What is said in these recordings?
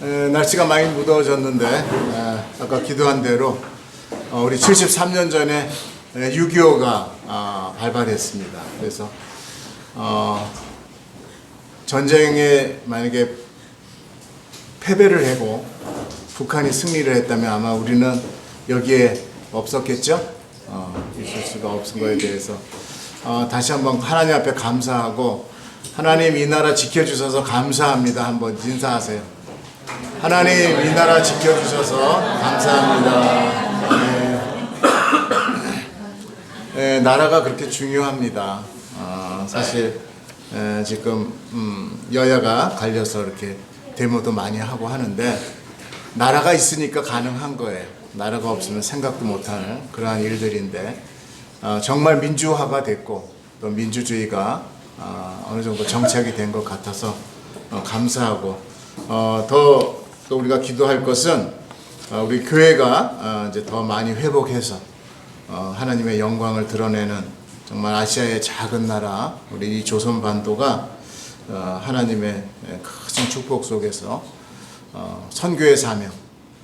날씨가 많이 무더워졌는데 아까 기도한 대로 우리 73년 전에 6.25가 발발했습니다. 그래서 전쟁에 만약에 패배를 하고 북한이 승리를 했다면 아마 우리는 여기에 없었겠죠? 있을 수가 없은 거에 대해서 다시 한번 하나님 앞에 감사하고, 하나님 이 나라 지켜주셔서 감사합니다. 한번 인사하세요. 하나님 이 나라 지켜주셔서 감사합니다. 나라가 그렇게 중요합니다. 사실 지금 여야가 갈려서 이렇게 데모도 많이 하고 하는데, 나라가 있으니까 가능한 거예요. 나라가 없으면 생각도 못하는 그러한 일들인데, 정말 민주화가 됐고 또 민주주의가 어느 정도 정착이 된 것 같아서 감사하고, 또 우리가 기도할 것은 우리 교회가 이제 더 많이 회복해서 하나님의 영광을 드러내는 정말 아시아의 작은 나라 우리 이 조선 반도가 하나님의 큰 축복 속에서 선교의 사명,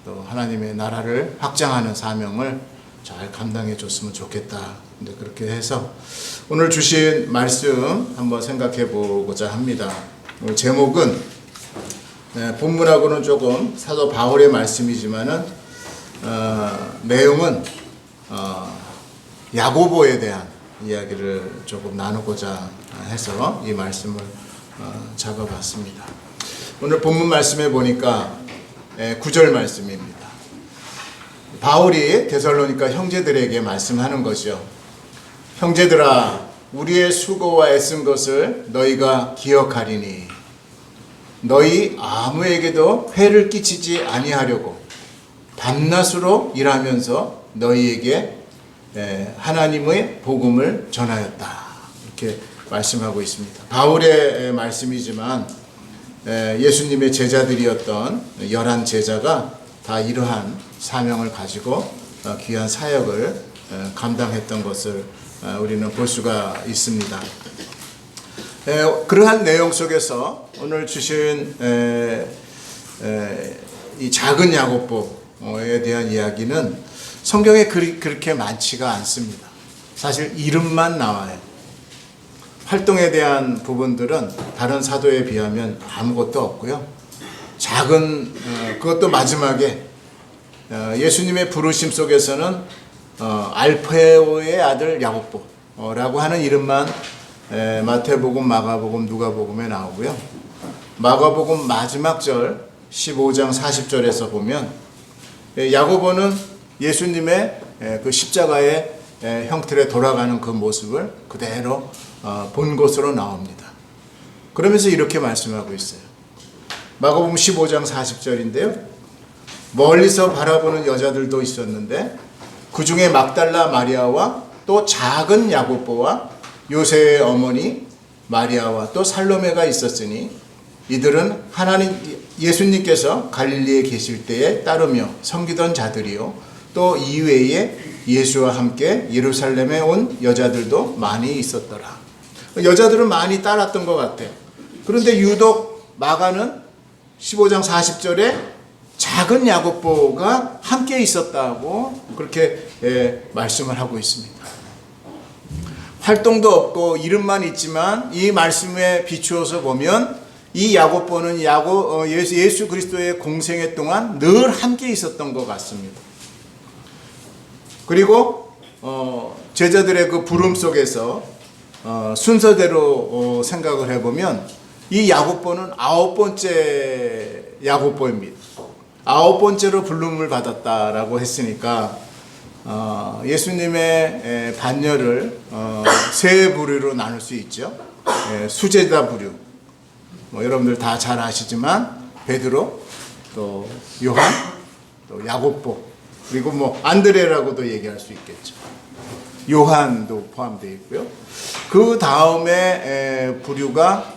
또 하나님의 나라를 확장하는 사명을 잘 감당해 줬으면 좋겠다. 근데 그렇게 해서 오늘 주신 말씀 한번 생각해 보고자 합니다. 오늘 제목은 본문하고는 조금 사도 바울의 말씀이지만은 내용은 야고보에 대한 이야기를 조금 나누고자 해서 이 말씀을 잡아봤습니다. 오늘 본문 말씀에 보니까 9절 말씀입니다. 바울이 데살로니가 형제들에게 말씀하는 거죠. 형제들아, 우리의 수고와 애쓴 것을 너희가 기억하리니 너희 아무에게도 해를 끼치지 아니하려고 밤낮으로 일하면서 너희에게 하나님의 복음을 전하였다. 이렇게 말씀하고 있습니다. 바울의 말씀이지만 예수님의 제자들이었던 11 제자가 다 이러한 사명을 가지고 귀한 사역을 감당했던 것을 우리는 볼 수가 있습니다. 그러한 내용 속에서 오늘 주신 이 작은 야고보에 대한 이야기는 성경에 그렇게 많지가 않습니다. 사실 이름만 나와요. 활동에 대한 부분들은 다른 사도에 비하면 아무것도 없고요. 작은 그것도 마지막에 예수님의 부르심 속에서는 알페오의 아들 야고보라고 하는 이름만 마태복음, 마가복음, 누가복음에 나오고요. 마가복음 마지막 절 15장 40절에서 보면 야고보는 예수님의 그 십자가의 형틀에 돌아가는 그 모습을 그대로 본 것으로 나옵니다. 그러면서 이렇게 말씀하고 있어요. 마가복음 15장 40절인데요. 멀리서 바라보는 여자들도 있었는데 그 중에 막달라 마리아와 또 작은 야고보와 요새의 어머니 마리아와 또 살로메가 있었으니 이들은 예수님께서 갈릴리에 계실 때에 따르며 섬기던 자들이요, 또 이외에 예수와 함께 예루살렘에 온 여자들도 많이 있었더라. 여자들은 많이 따랐던 것 같아요. 그런데 유독 마가는 15장 40절에 작은 야고보가 함께 있었다고 그렇게 말씀을 하고 있습니다. 활동도 없고 이름만 있지만 이 말씀에 비추어서 보면 이 야고보는 예수 그리스도의 공생애 동안 늘 함께 있었던 것 같습니다. 그리고 제자들의 그 부름 속에서 순서대로 생각을 해보면 이 야고보는 9번째 야고보입니다. 9번째로 부름을 받았다라고 했으니까 예수님의 반열을 세 부류로 나눌 수 있죠. 수제자 부류, 여러분들 다 잘 아시지만 베드로, 또 요한, 또 야고보, 그리고 안드레라고도 얘기할 수 있겠죠. 요한도 포함되어 있고요. 그 다음에 부류가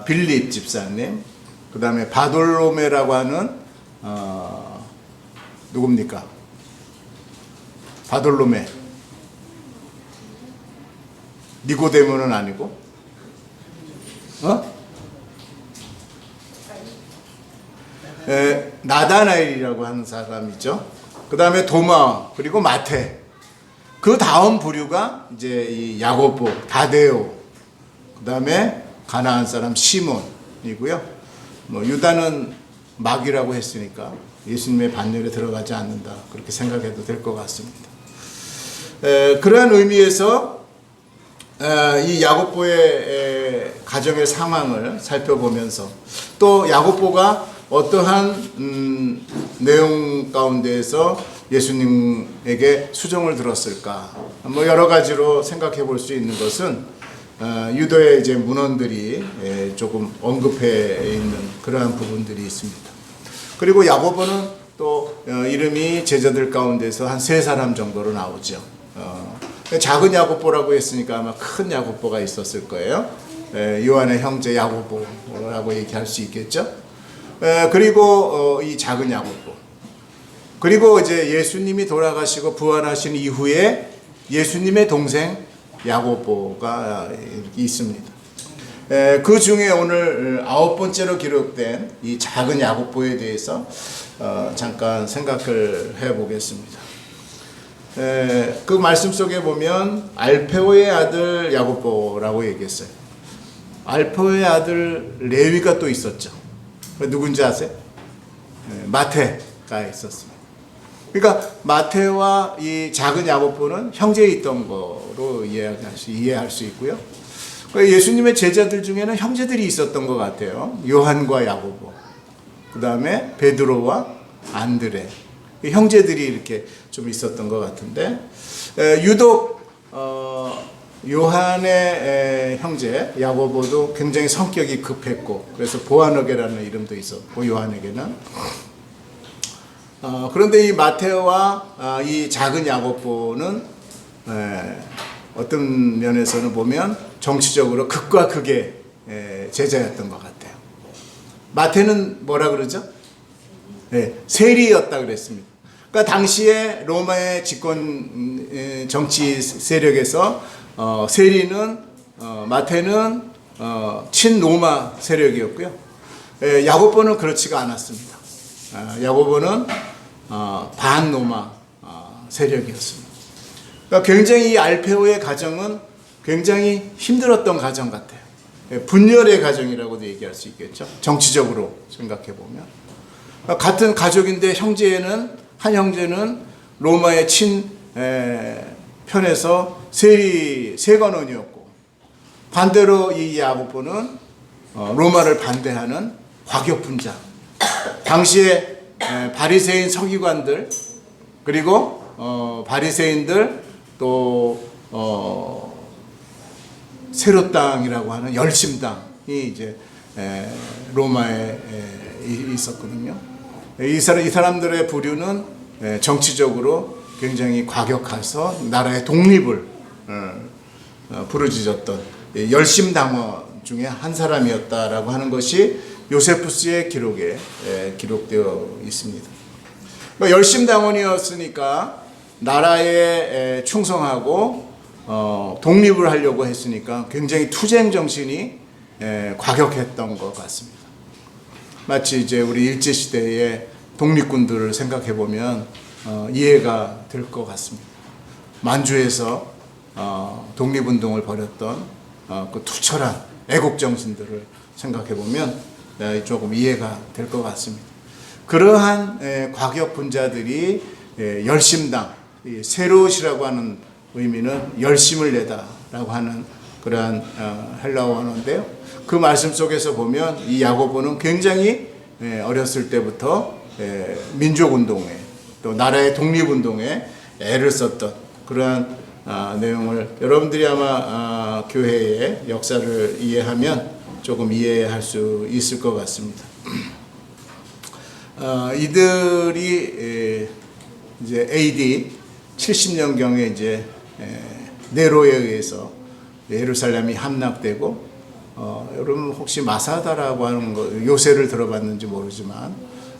빌립 집사님, 그 다음에 바돌로메라고 하는 누굽니까? 바돌로메. 니고데모는 아니고, 나다나엘이라고 하는 사람이죠. 그 다음에 도마, 그리고 마태. 그 다음 부류가 이제 이 야고보, 다데오, 그 다음에 가나안 사람 시몬이고요. 뭐 유다는 마귀라고 했으니까 예수님의 반열에 들어가지 않는다, 그렇게 생각해도 될 것 같습니다. 그러한 의미에서 이 야고보의 가정의 상황을 살펴보면서 또 야고보가 어떠한 내용 가운데에서 예수님에게 수종을 들었을까, 뭐 여러 가지로 생각해 볼 수 있는 것은 유도의 이제 문헌들이 조금 언급해 있는 그러한 부분들이 있습니다. 그리고 야고보는 또 이름이 제자들 가운데서 한 3사람 정도로 나오죠. 작은 야고보라고 했으니까 아마 큰 야고보가 있었을 거예요. 요한의 형제 야고보라고 얘기할 수 있겠죠. 그리고 이 작은 야고보, 그리고 이제 예수님이 돌아가시고 부활하신 이후에 예수님의 동생 야고보가 있습니다. 그 중에 오늘 9번째로 기록된 이 작은 야고보에 대해서 잠깐 생각을 해보겠습니다. 그 말씀 속에 보면 알페오의 아들 야고보라고 얘기했어요. 알페오의 아들 레위가 또 있었죠. 누군지 아세요? 마태가 있었습니다. 그러니까 마태와 이 작은 야고보는 형제에 있던 거로 이해할 수 있고요. 예수님의 제자들 중에는 형제들이 있었던 것 같아요. 요한과 야고보, 그 다음에 베드로와 안드레, 형제들이 이렇게 좀 있었던 것 같은데, 유독 요한의 형제 야고보도 굉장히 성격이 급했고, 그래서 보아너게라는 이름도 있었고 요한에게는. 그런데 이 마테오와 이 작은 야고보는 어떤 면에서는 보면 정치적으로 극과 극의 제자였던 것 같아요. 마태는 뭐라 그러죠? 세리였다 그랬습니다. 그러니까 당시에 로마의 집권 정치 세력에서 세리는 마태는 친로마 세력이었고요. 야고보는 그렇지가 않았습니다. 야고보는 반로마 세력이었습니다. 그러니까 굉장히 이 알페오의 가정은 굉장히 힘들었던 가정 같아요. 분열의 가정이라고도 얘기할 수 있겠죠. 정치적으로 생각해 보면 같은 가족인데 한 형제는 로마의 친 편에서 세관원이었고, 반대로 이 야고보는 로마를 반대하는 과격분자, 당시에 바리새인 서기관들, 그리고 바리새인들, 또 세롯당이라고 하는 열심당이 이제 로마에 있었거든요. 이 사람들의 부류는 정치적으로 굉장히 과격해서 나라의 독립을 부르짖었던 열심당원 중에 한 사람이었다라고 하는 것이 요세푸스의 기록에 기록되어 있습니다. 열심당원이었으니까 나라에 충성하고 독립을 하려고 했으니까 굉장히 투쟁 정신이 과격했던 것 같습니다. 마치 이제 우리 일제시대의 독립군들을 생각해 보면 이해가 될 것 같습니다. 만주에서 독립운동을 벌였던 그 투철한 애국 정신들을 생각해 보면 조금 이해가 될 것 같습니다. 그러한 과격 분자들이 열심당, 세롯이라고 하는 의미는 열심을 내다라고 하는 그러한 헬라어 언어인데요. 그 말씀 속에서 보면 이 야고보는 굉장히 어렸을 때부터 민족운동에, 또 나라의 독립운동에 애를 썼던 그러한 내용을 여러분들이 아마 교회의 역사를 이해하면 조금 이해할 수 있을 것 같습니다. 이들이 이제 AD 70년경에 이제 네로에 의해서 예루살렘이 함락되고, 여러분 혹시 마사다라고 하는 거 요새를 들어봤는지 모르지만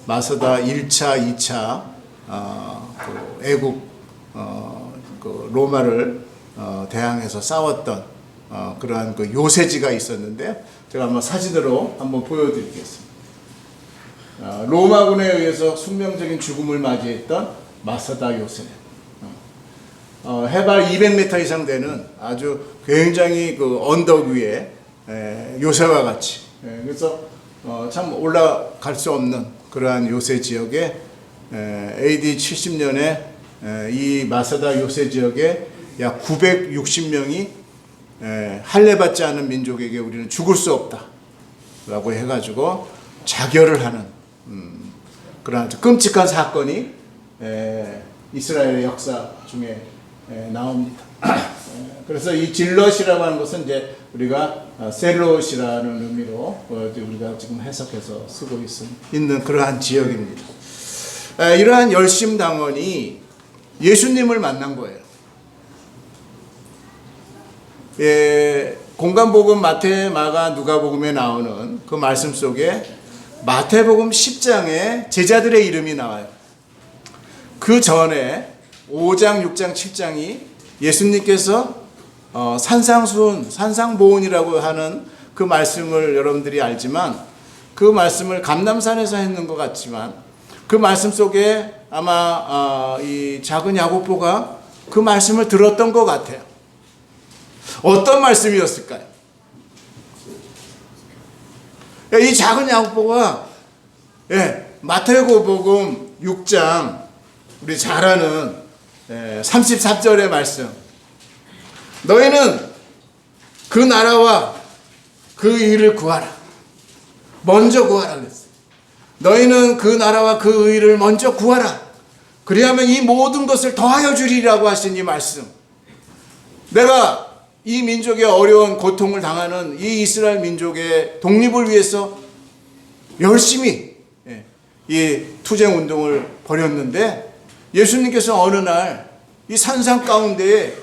마사다 1차, 2차 그 애국 그 로마를 대항해서 싸웠던 그러한 그 요새지가 있었는데, 제가 한번 사진으로 한번 보여드리겠습니다. 로마군에 의해서 숙명적인 죽음을 맞이했던 마사다 요새. 해발 200m 이상 되는 아주 굉장히 그 언덕 위에 요새와 같이, 그래서 참 올라갈 수 없는 그러한 요새 지역에 AD 70년에 이 마사다 요새 지역에 약 960명이 할례받지 않은 민족에게 우리는 죽을 수 없다 라고 해가지고 자결을 하는 그런 아주 끔찍한 사건이 이스라엘의 역사 중에 나옵니다. 그래서 이 질럿이라고 하는 것은 이제 우리가 셀롯이라는 의미로 우리가 지금 해석해서 쓰고 있는 그러한 지역입니다. 이러한 열심당원이 예수님을 만난 거예요. 공간복음 마태, 마가, 누가복음에 나오는 그 말씀 속에 마태복음 10장에 제자들의 이름이 나와요. 그 전에 5장, 6장, 7장이 예수님께서 산상수훈, 산상보훈이라고 하는 그 말씀을 여러분들이 알지만 그 말씀을 감람산에서 했는 것 같지만 그 말씀 속에 아마 이 작은 야고보가 그 말씀을 들었던 것 같아요. 어떤 말씀이었을까요? 이 작은 야고보가 마태복음 6장 우리 잘 아는 33절의 말씀, 너희는 그 나라와 그 의를 구하라. 먼저 구하라 그랬어요. 너희는 그 나라와 그 의를 먼저 구하라. 그리하면 이 모든 것을 더하여 주리라고 하신 이 말씀. 내가 이 민족의 어려운 고통을 당하는 이 이스라엘 민족의 독립을 위해서 열심히 이 투쟁 운동을 벌였는데 예수님께서 어느 날 이 산상 가운데에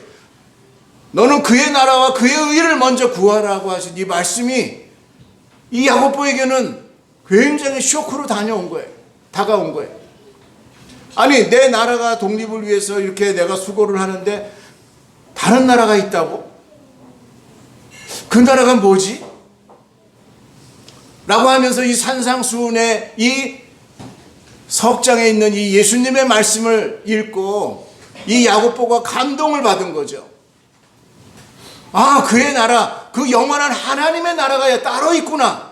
너는 그의 나라와 그의 의를 먼저 구하라고 하신 이 말씀이 이 야고보에게는 굉장히 쇼크로 다가온 거예요. 아니, 내 나라가 독립을 위해서 이렇게 내가 수고를 하는데 다른 나라가 있다고? 그 나라가 뭐지? 라고 하면서 이 산상수훈의 이 석장에 있는 이 예수님의 말씀을 읽고 이 야고보가 감동을 받은 거죠. 아, 그의 나라, 그 영원한 하나님의 나라가 따로 있구나.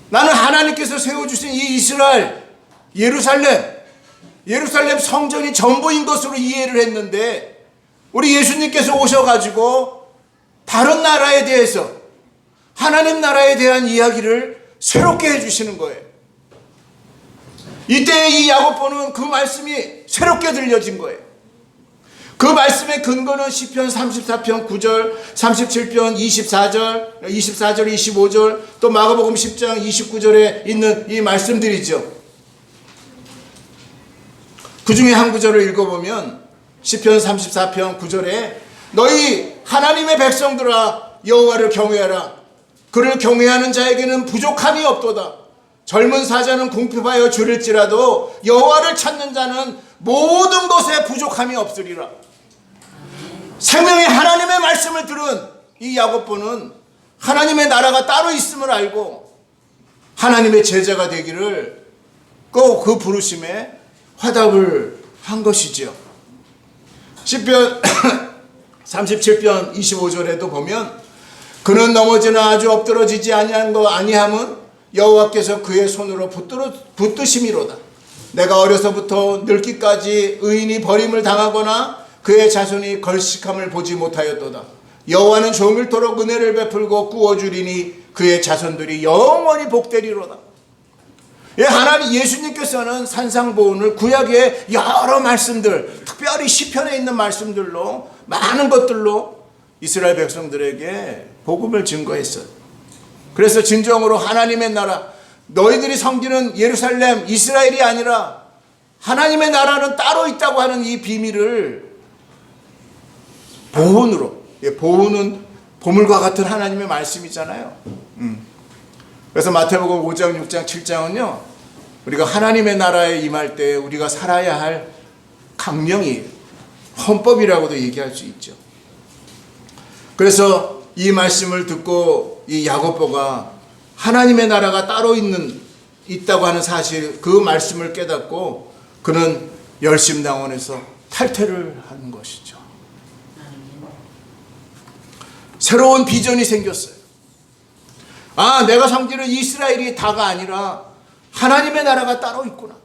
나는 하나님께서 세워주신 이 이스라엘, 예루살렘 성전이 전부인 것으로 이해를 했는데 우리 예수님께서 오셔가지고 다른 나라에 대해서 하나님 나라에 대한 이야기를 새롭게 해주시는 거예요. 이때 이 야고보는 그 말씀이 새롭게 들려진 거예요. 그 말씀의 근거는 시편 34편 9절, 37편 24절, 25절, 또 마가복음 10장 29절에 있는 이 말씀들이죠. 그 중에 한 구절을 읽어보면 시편 34편 9절에 너희 하나님의 백성들아 여호와를 경외하라. 그를 경외하는 자에게는 부족함이 없도다. 젊은 사자는 궁핍하여 줄일지라도 여호와를 찾는 자는 모든 것에 부족함이 없으리라. 생명의 하나님의 말씀을 들은 이 야고보는 하나님의 나라가 따로 있음을 알고 하나님의 제자가 되기를 꼭 그 부르심에 화답을 한 것이죠. 시편 37편 25절에도 보면 그는 넘어지나 아주 엎드러지지 아니함은 여호와께서 그의 손으로 붙드심이로다. 내가 어려서부터 늙기까지 의인이 버림을 당하거나 그의 자손이 걸식함을 보지 못하였도다. 여호와는 종일토록 은혜를 베풀고 구워주리니 그의 자손들이 영원히 복되리로다. 하나님 예수님께서는 산상보훈을 구약의 여러 말씀들, 특별히 시편에 있는 말씀들로 많은 것들로 이스라엘 백성들에게 복음을 증거했어요. 그래서 진정으로 하나님의 나라, 너희들이 섬기는 예루살렘, 이스라엘이 아니라 하나님의 나라는 따로 있다고 하는 이 비밀을 보훈으로, 보훈은 보물과 같은 하나님의 말씀이잖아요. 그래서 마태복음 5장, 6장, 7장은요 우리가 하나님의 나라에 임할 때 우리가 살아야 할 강령이에요. 헌법이라고도 얘기할 수 있죠. 그래서 이 말씀을 듣고 이 야고보가 하나님의 나라가 따로 있는 있다고 하는 사실, 그 말씀을 깨닫고 그는 열심당원에서 탈퇴를 하는 것이죠. 새로운 비전이 생겼어요. 아, 내가 섬기는 이스라엘이 다가 아니라 하나님의 나라가 따로 있구나.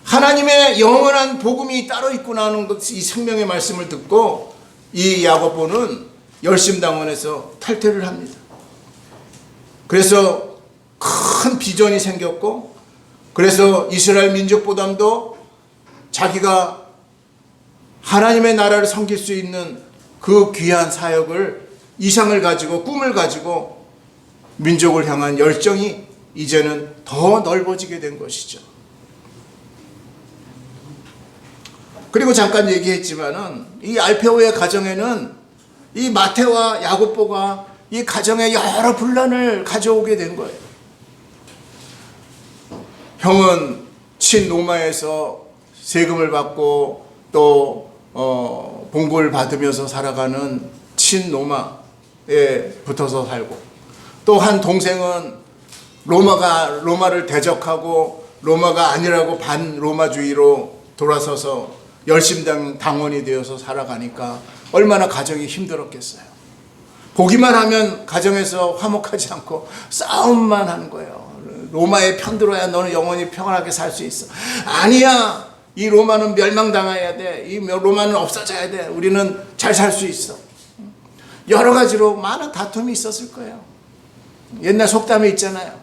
하나님의 영원한 복음이 따로 있구나 하는 이 생명의 말씀을 듣고 이 야고보는 열심당원에서 탈퇴를 합니다. 그래서 큰 비전이 생겼고, 그래서 이스라엘 민족보담도 자기가 하나님의 나라를 섬길 수 있는 그 귀한 사역을, 이상을 가지고, 꿈을 가지고 민족을 향한 열정이 이제는 더 넓어지게 된 것이죠. 그리고 잠깐 얘기했지만은 이 알페오의 가정에는 이 마테와 야고보가 이 가정에 여러 분란을 가져오게 된 거예요. 형은 친로마에서 세금을 받고 또 봉고를 받으면서 살아가는 친로마에 붙어서 살고, 또 한 동생은 로마를 대적하고 로마가 아니라고 반로마주의로 돌아서서 열심당원이 되어서 살아가니까 얼마나 가정이 힘들었겠어요. 보기만 하면 가정에서 화목하지 않고 싸움만 하는 거예요. 로마에 편들어야 너는 영원히 평안하게 살 수 있어. 아니야, 이 로마는 멸망당해야 돼. 이 로마는 없어져야 돼. 우리는 잘 살 수 있어. 여러 가지로 많은 다툼이 있었을 거예요. 옛날 속담에 있잖아요.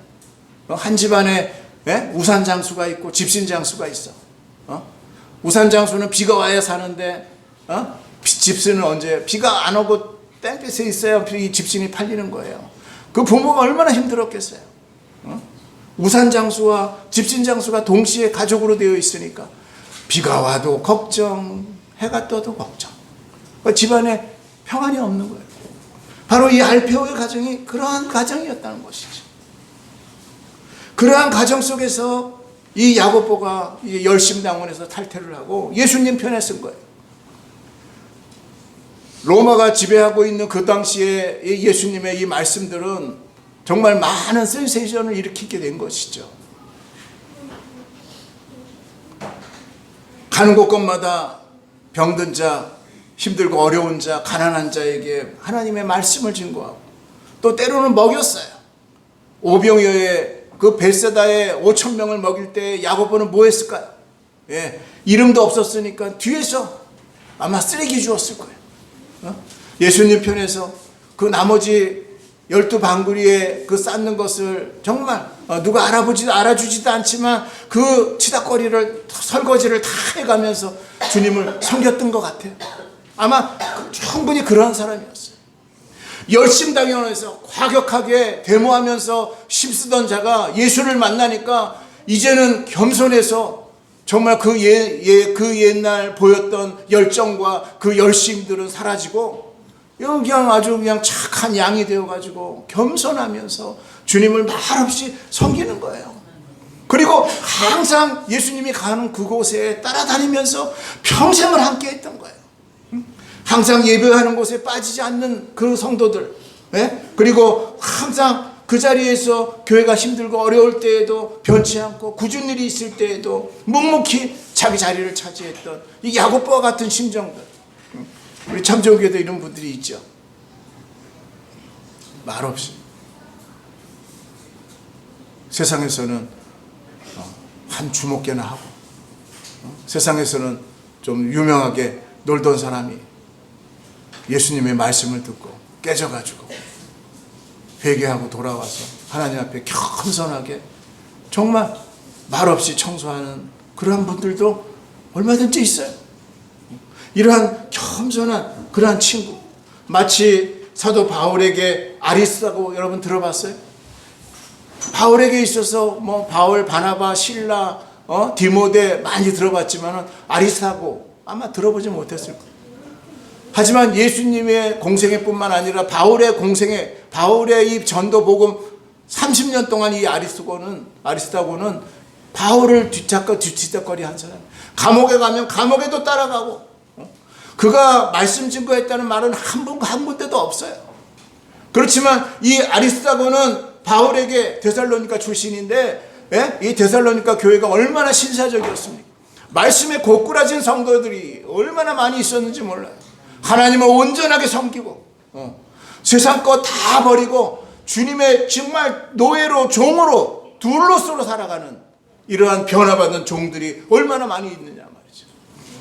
한 집안에 우산 장수가 있고 집신 장수가 있어. 우산 장수는 비가 와야 사는데 집신은 언제? 비가 안 오고 땡볕에 있어야 이 집신이 팔리는 거예요. 그 부모가 얼마나 힘들었겠어요. 우산 장수와 집신 장수가 동시에 가족으로 되어 있으니까 비가 와도 걱정, 해가 떠도 걱정. 집안에 평안이 없는 거예요. 바로 이 알페오의 가정이 그러한 가정이었다는 것이죠. 그러한 가정 속에서 이 야고보가 열심당원에서 탈퇴를 하고 예수님 편에 쓴 거예요. 로마가 지배하고 있는 그 당시에 예수님의 이 말씀들은 정말 많은 센세이션을 일으키게 된 것이죠. 가는 곳곳마다 병든 자, 힘들고 어려운 자, 가난한 자에게 하나님의 말씀을 증거하고, 또 때로는 먹였어요. 오병이어의 그 벳세다에 5,000명을 먹일 때 야고보는 뭐 했을까요? 이름도 없었으니까 뒤에서 아마 쓰레기 주었을 거예요. 예수님 편에서 그 나머지 12방구리에 그 쌓는 것을 정말 누가 알아주지도 않지만 그 치닥거리를, 설거지를 다 해가면서 주님을 섬겼던 것 같아요. 아마 충분히 그러한 사람이었어요. 열심당원에서 과격하게 데모하면서 힘쓰던 자가 예수를 만나니까 이제는 겸손해서 정말 그 옛날 보였던 열정과 그 열심들은 사라지고 그냥 아주 그냥 착한 양이 되어가지고 겸손하면서 주님을 말없이 섬기는 거예요. 그리고 항상 예수님이 가는 그곳에 따라다니면서 평생을 함께 했던 거예요. 항상 예배하는 곳에 빠지지 않는 그 성도들, 그리고 항상 그 자리에서 교회가 힘들고 어려울 때에도 변치 않고 굳은 일이 있을 때에도 묵묵히 자기 자리를 차지했던 이 야고보와 같은 심정들. 우리 참정교회도 이런 분들이 있죠. 말없이 세상에서는 한 주먹개나 하고, 세상에서는 좀 유명하게 놀던 사람이 예수님의 말씀을 듣고 깨져가지고 회개하고 돌아와서 하나님 앞에 겸손하게 정말 말없이 청소하는 그러한 분들도 얼마든지 있어요. 이러한 겸손한 그러한 친구, 마치 사도 바울에게 아리스다고 여러분 들어봤어요? 바울에게 있어서 뭐 바울, 바나바, 실라, 디모데 많이 들어봤지만 아리스다고 아마 들어보지 못했을 거예요. 하지만 예수님의 공생애 뿐만 아니라 바울의 공생애, 바울의 이 전도 복음 30년 동안 이 아리스다고는 바울을 뒤치다거리 한 사람. 감옥에 가면 감옥에도 따라가고, 그가 말씀 증거했다는 말은 한 군데도 없어요. 그렇지만 이 아리스다고는 바울에게 데살로니가 출신인데 예? 이 데살로니가 교회가 얼마나 신사적이었습니까? 말씀에 고꾸라진 성도들이 얼마나 많이 있었는지 몰라요. 하나님을 온전하게 섬기고 세상 것 다 버리고 주님의 정말 노예로 종으로 둘로서로 살아가는 이러한 변화받은 종들이 얼마나 많이 있느냐 말이죠.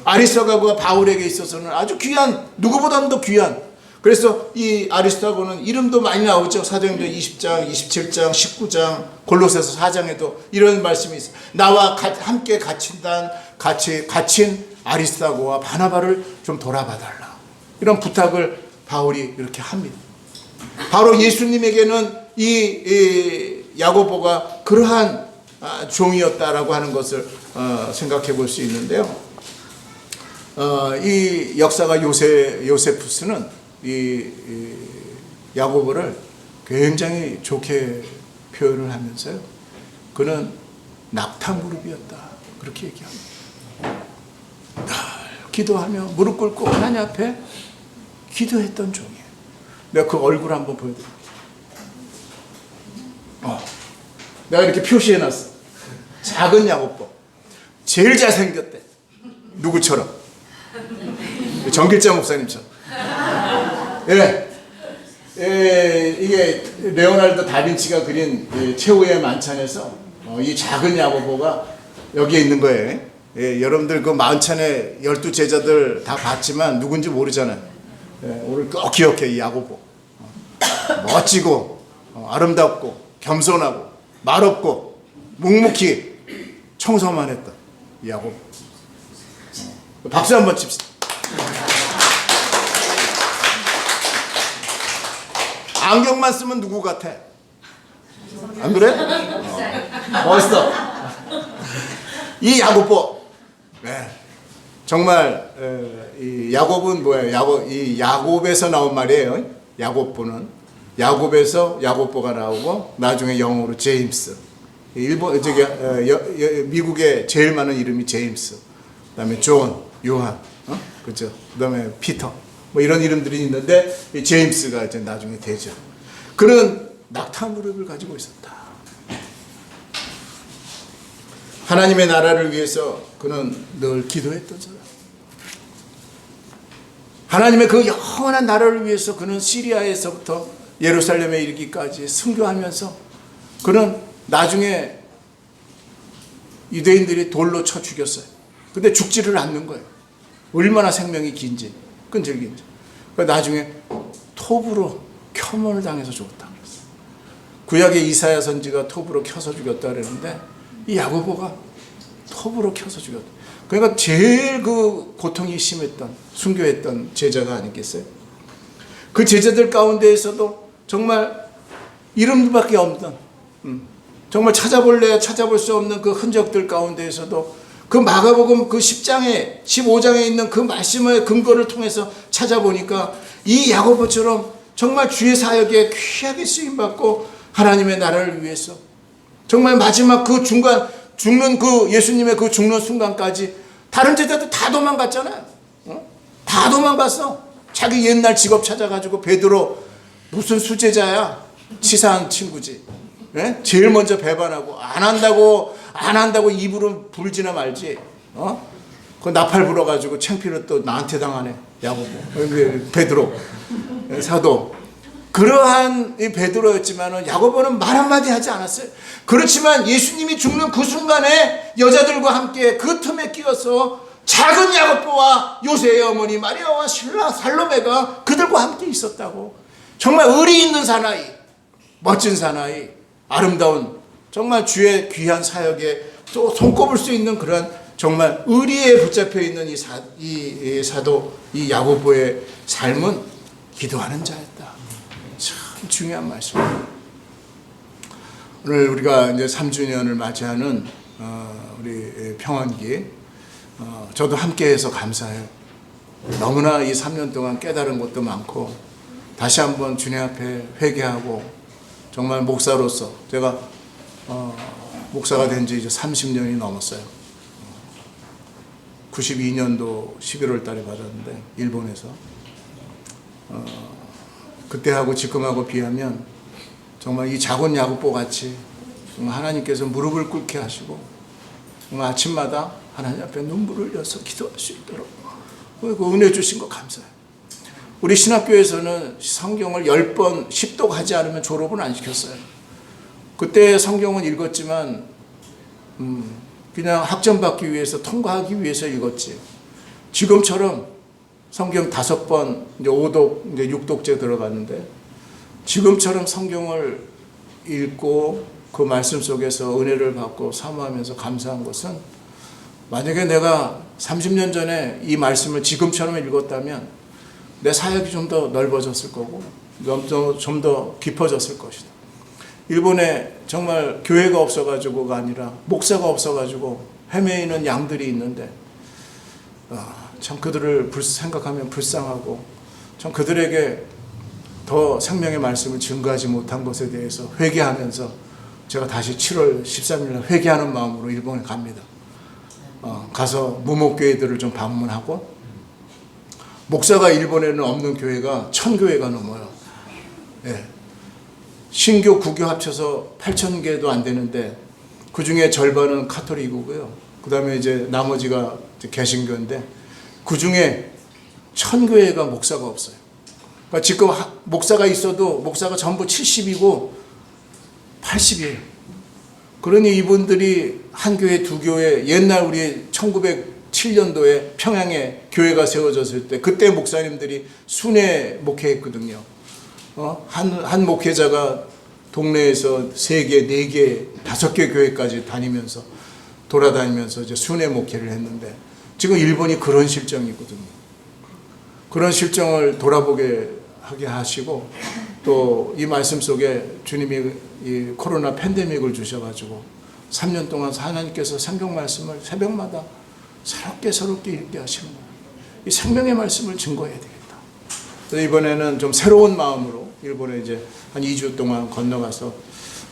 아리스토가가 바울에게 있어서는 아주 귀한, 누구보다도 더 귀한, 그래서 이 아리스토고는 이름도 많이 나오죠. 사도행전 20장, 27장, 19장, 골로새서 4장에도 이런 말씀이 있어요. 나와 함께 갇힌 아리스토고와 바나바를 좀 돌아봐달라. 이런 부탁을 바울이 이렇게 합니다. 바로 예수님에게는 이 야고보가 그러한 종이었다라고 하는 것을 생각해 볼 수 있는데요. 이 역사가 요세푸스는 이 야고보를 굉장히 좋게 표현을 하면서요. 그는 낙타무릎이었다. 그렇게 얘기합니다. 늘 기도하며 무릎 꿇고 하나님 앞에 기도했던 종이에요. 내가 그 얼굴 한번 보여드릴게요. 내가 이렇게 표시해놨어. 작은 야고보. 제일 잘생겼대. 누구처럼? 정길자 목사님처럼. 이게 레오나르도 다빈치가 그린 최후의 만찬에서 이 작은 야고보가 여기에 있는 거예요. 여러분들 그 만찬에 12제자들 다 봤지만 누군지 모르잖아요. 오늘 꼭 기억해. 이 야고보 멋지고 아름답고 겸손하고 말없고 묵묵히 청소만 했던 이 야고보. 박수 한번 칩시다. 안경만 쓰면 누구 같아? 안 그래? 멋있어. 이 야고보. 정말 이 야곱은 뭐예요? 이 야곱에서 나온 말이에요. 야고보는 야곱에서 야고보가 나오고 나중에 영어로 제임스. 일본 미국에 제일 많은 이름이 제임스. 그다음에 존, 요한, 그렇죠? 그다음에 피터. 뭐 이런 이름들이 있는데 이 제임스가 이제 나중에 되죠. 그는 낙타 무릎을 가지고 있었다. 하나님의 나라를 위해서 그는 늘 기도했던 사람. 하나님의 그 영원한 나라를 위해서 그는 시리아에서부터 예루살렘에 이르기까지 순교하면서 그는 나중에 유대인들이 돌로 쳐 죽였어요. 근데 죽지를 않는 거예요. 얼마나 생명이 긴지, 끈질긴지. 나중에 톱으로 켜문을 당해서 죽었다 그랬어요. 구약의 이사야 선지가 톱으로 켜서 죽였다 그랬는데 이 야고보가 톱으로 켜서 죽였다. 그러니까 제일 그 고통이 심했던, 순교했던 제자가 아니겠어요? 그 제자들 가운데에서도 정말 이름밖에 없던, 정말 찾아볼래야 찾아볼 수 없는 그 흔적들 가운데에서도 그 마가복음 그 10장에 15장에 있는 그 말씀의 근거를 통해서 찾아보니까 이 야고보처럼 정말 주의 사역에 귀하게 쓰임받고 하나님의 나라를 위해서 정말 마지막 그 중간 죽는 그 예수님의 그 죽는 순간까지 다른 제자들 다 도망갔잖아요. 다 도망갔어. 자기 옛날 직업 찾아가지고 베드로 무슨 수제자야. 치사한 친구지. 제일 먼저 배반하고 안 한다고 입으로 불지나 말지. 그 나팔 불어가지고 창피를 또 나한테 당하네. 야고보, 베드로, 사도. 그러한 이 베드로였지만은 야고보는 말 한마디 하지 않았어요. 그렇지만 예수님이 죽는 그 순간에 여자들과 함께 그 틈에 끼어서 작은 야고보와 요새의 어머니 마리아와 신라 살로메가 그들과 함께 있었다고. 정말 의리 있는 사나이, 멋진 사나이, 아름다운 정말 주의 귀한 사역에 또 손꼽을 수 있는 그런 정말 의리에 붙잡혀 있는 이 사도 이 야고보의 삶은 기도하는 자였다. 참 중요한 말씀입니다. 오늘 우리가 이제 3주년을 맞이하는 우리 평안기, 저도 함께해서 감사해요. 너무나 이 3년 동안 깨달은 것도 많고 다시 한번 주님 앞에 회개하고 정말 목사로서 제가 목사가 된 지 이제 30년이 넘었어요. 92년도 11월 달에 받았는데 일본에서 그때하고 지금하고 비하면 정말 이 작은 야고보 같이 하나님께서 무릎을 꿇게 하시고 아침마다 하나님 앞에 눈물을 흘려서 기도할 수 있도록 그 은혜 주신 거 감사해요. 우리 신학교에서는 성경을 10번 10독 하지 않으면 졸업은 안 시켰어요. 그때 성경은 읽었지만 그냥 학점 받기 위해서, 통과하기 위해서 읽었지. 지금처럼 성경 5번, 이제 5독, 이제 6독째 들어갔는데, 지금처럼 성경을 읽고 그 말씀 속에서 은혜를 받고 사모하면서 감사한 것은, 만약에 내가 30년 전에 이 말씀을 지금처럼 읽었다면 내 사역이 좀 더 넓어졌을 거고 좀 더 깊어졌을 것이다. 일본에 정말 교회가 없어가지고가 아니라 목사가 없어가지고 헤매이는 양들이 있는데 참 그들을 생각하면 불쌍하고, 참 그들에게 더 생명의 말씀을 증거하지 못한 것에 대해서 회개하면서 제가 다시 7월 13일 날 회개하는 마음으로 일본에 갑니다. 가서 무목교회들을 좀 방문하고, 목사가 일본에는 없는 교회가 1000교회가 넘어요. 예. 신교, 구교 합쳐서 8000개도 안 되는데 그 중에 절반은 카톨릭이고요. 그 다음에 이제 나머지가 개신교인데 그 중에 1000교회가 목사가 없어요. 그러니까 지금 목사가 있어도 목사가 전부 70이고 80이에요. 그러니 이분들이 한 교회, 두 교회, 옛날 우리 1907년도에 평양에 교회가 세워졌을 때 그때 목사님들이 순회 목회했거든요. 한 목회자가 동네에서 3개, 4개, 5개 교회까지 다니면서 돌아다니면서 이제 순회 목회를 했는데, 지금 일본이 그런 실정이거든요. 그런 실정을 돌아보게 하게 하시고, 또 이 말씀 속에 주님이 이 코로나 팬데믹을 주셔가지고 3년 동안 하나님께서 성경 말씀을 새벽마다 새롭게 읽게 하시는 거예요. 이 생명의 말씀을 증거해야 되겠다. 그래서 이번에는 좀 새로운 마음으로 일본에 이제 한 2주 동안 건너가서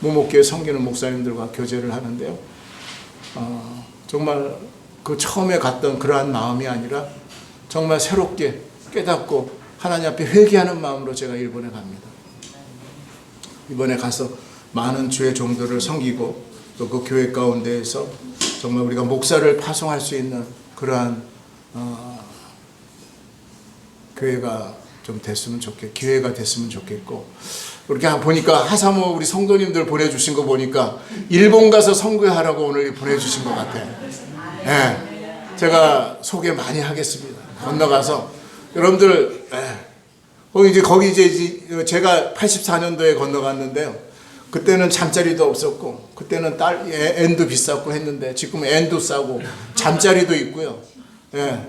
무목교회 섬기는 목사님들과 교제를 하는데요. 정말 그 처음에 갔던 그러한 마음이 아니라 정말 새롭게 깨닫고 하나님 앞에 회개하는 마음으로 제가 일본에 갑니다. 이번에 가서 많은 주의 종들을 섬기고 또 그 교회 가운데에서 정말 우리가 목사를 파송할 수 있는 그러한 기회가 됐으면 좋겠고, 이렇게 보니까 하사모 우리 성도님들 보내주신 거 보니까 일본 가서 선교하라고 오늘 보내주신 것 같아요. 네, 제가 소개 많이 하겠습니다. 건너가서 여러분들, 거기 이제 제가 84년도에 건너갔는데요. 그때는 잠자리도 없었고, 그때는 엔도 비쌌고 했는데 지금 엔도 싸고 잠자리도 있고요.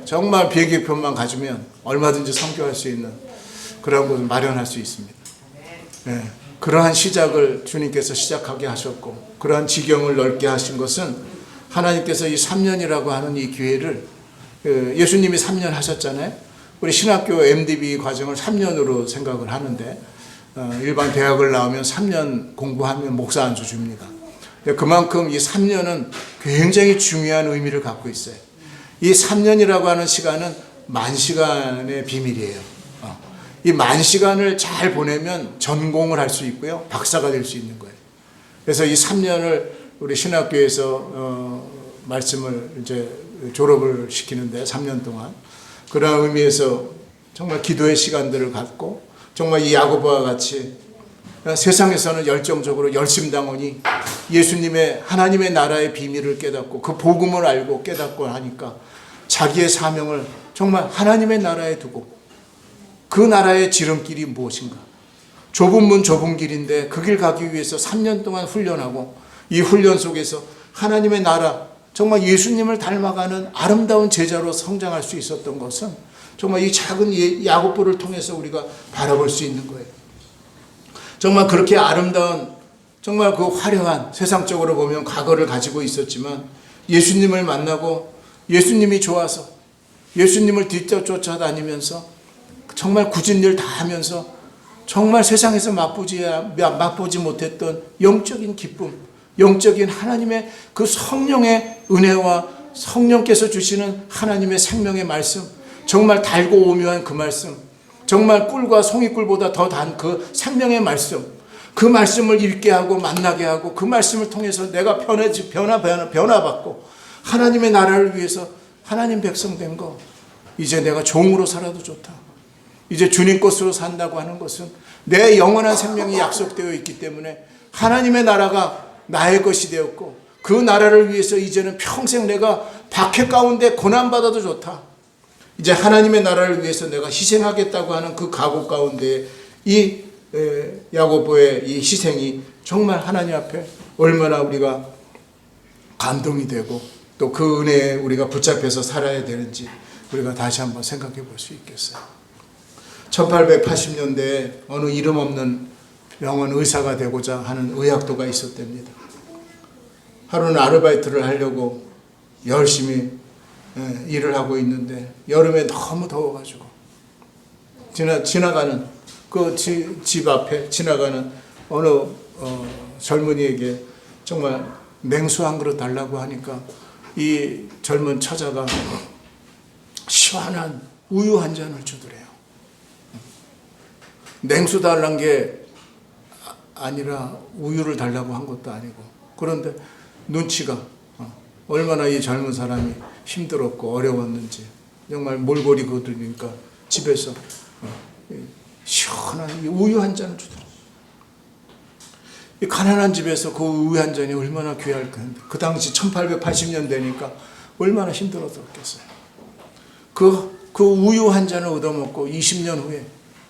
정말 비행기표만 가지면 얼마든지 선교할 수 있는 그런 곳을 마련할 수 있습니다. 그러한 시작을 주님께서 시작하게 하셨고, 그러한 지경을 넓게 하신 것은 하나님께서 이 3년이라고 하는 이 기회를, 예수님이 3년 하셨잖아요. 우리 신학교 MDB 과정을 3년으로 생각을 하는데, 일반 대학을 나오면 3년 공부하면 목사 안수 줍니다. 그만큼 이 3년은 굉장히 중요한 의미를 갖고 있어요. 이 3년이라고 하는 시간은 10,000시간의 비밀이에요. 이 10,000시간을 잘 보내면 전공을 할 수 있고요, 박사가 될 수 있는 거예요. 그래서 이 3년을 우리 신학교에서 말씀을 이제 졸업을 시키는데 3년 동안 그런 의미에서 정말 기도의 시간들을 갖고, 정말 이 야고보와 같이 세상에서는 열정적으로 열심당원이 예수님의 하나님의 나라의 비밀을 깨닫고 그 복음을 알고 깨닫고 하니까 자기의 사명을 정말 하나님의 나라에 두고, 그 나라의 지름길이 무엇인가, 좁은 문 좁은 길인데 그 길 가기 위해서 3년 동안 훈련하고, 이 훈련 속에서 하나님의 나라, 정말 예수님을 닮아가는 아름다운 제자로 성장할 수 있었던 것은 정말 이 작은 야고보를 통해서 우리가 바라볼 수 있는 거예요. 정말 그렇게 아름다운, 정말 그 화려한, 세상적으로 보면 과거를 가지고 있었지만 예수님을 만나고 예수님이 좋아서 예수님을 쫓아다니면서 정말 굳은 일 다 하면서 정말 세상에서 맛보지 못했던 영적인 기쁨, 영적인 하나님의 그 성령의 은혜와 성령께서 주시는 하나님의 생명의 말씀, 정말 달고 오묘한 그 말씀, 정말 꿀과 송이꿀보다 더 단 그 생명의 말씀, 그 말씀을 읽게 하고 만나게 하고 그 말씀을 통해서 내가 변화받고 하나님의 나라를 위해서 하나님 백성 된 거, 이제 내가 종으로 살아도 좋다. 이제 주님 것으로 산다고 하는 것은 내 영원한 생명이 약속되어 있기 때문에 하나님의 나라가 나의 것이 되었고 그 나라를 위해서 이제는 평생 내가 박해 가운데 고난받아도 좋다. 이제 하나님의 나라를 위해서 내가 희생하겠다고 하는 그 각오 가운데 이 야고보의 이 희생이 정말 하나님 앞에 얼마나 우리가 감동이 되고 또 그 은혜에 우리가 붙잡혀서 살아야 되는지 우리가 다시 한번 생각해 볼 수 있겠어요. 1880년대에 어느 이름 없는 병원 의사가 되고자 하는 의학도가 있었답니다. 하루는 아르바이트를 하려고 열심히 일을 하고 있는데 여름에 너무 더워가지고 지나가는 그 집 앞에 지나가는 어느 젊은이에게 정말 냉수 한 그릇 달라고 하니까 이 젊은 처자가 시원한 우유 한 잔을 주더래요. 냉수 달란 게 아니라 우유를 달라고 한 것도 아니고, 그런데 눈치가 얼마나 이 젊은 사람이 힘들었고 어려웠는지 정말 몰골이 거두니까 집에서 시원한 우유 한 잔을 주더라고요. 이 가난한 집에서 그 우유 한 잔이 얼마나 귀할 건데, 그 당시 1880년대니까 얼마나 힘들었겠어요. 그 우유 한 잔을 얻어먹고 20년 후에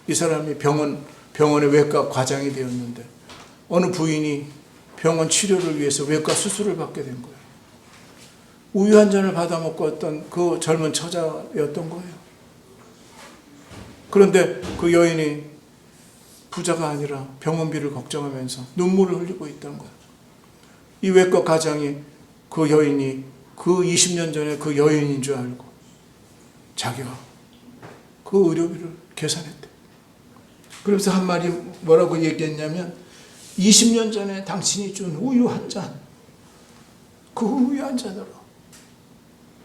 이 사람이 병원의 외과 과장이 되었는데 어느 부인이 병원 치료를 위해서 외과 수술을 받게 된 거예요. 우유 한 잔을 받아먹고 어떤 그 젊은 처자였던 거예요. 그런데 그 여인이 부자가 아니라 병원비를 걱정하면서 눈물을 흘리고 있던 거예요. 이 외과 과장이 그 여인이 그 20년 전에 그 여인인 줄 알고 자기가 그 의료비를 계산했대. 그러면서 한 말이 뭐라고 얘기했냐면, 20년 전에 당신이 준 우유 한 잔, 그 우유 한 잔으로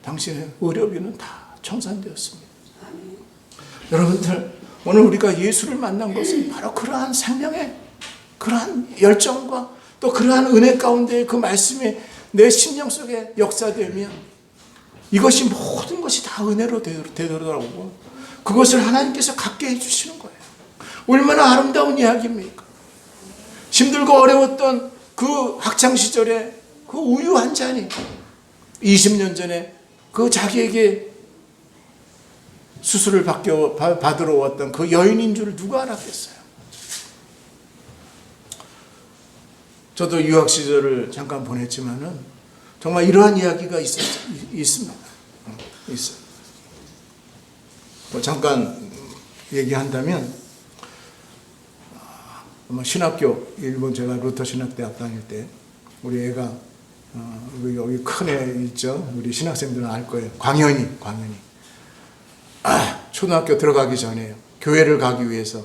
당신의 의료비는 다 청산되었습니다. 여러분들, 오늘 우리가 예수를 만난 것은 바로 그러한 생명의 그러한 열정과 또 그러한 은혜 가운데 그 말씀이 내 심령 속에 역사되면 이것이 모든 것이 다 은혜로 되더라고. 그것을 하나님께서 갖게 해주시는 거예요. 얼마나 아름다운 이야기입니까? 힘들고 어려웠던 그 학창시절에 그 우유 한 잔이 20년 전에 그 자기에게 수술을 받으러 왔던 그 여인인 줄 누가 알았겠어요? 저도 유학 시절을 잠깐 보냈지만은 정말 이러한 이야기가 있습니다. 있어요. 잠깐 얘기한다면, 신학교, 일본 제가 루터 신학대학 다닐 때 우리 애가 여기 큰 애 있죠? 우리 신학생들은 알 거예요. 광현이. 초등학교 들어가기 전에 교회를 가기 위해서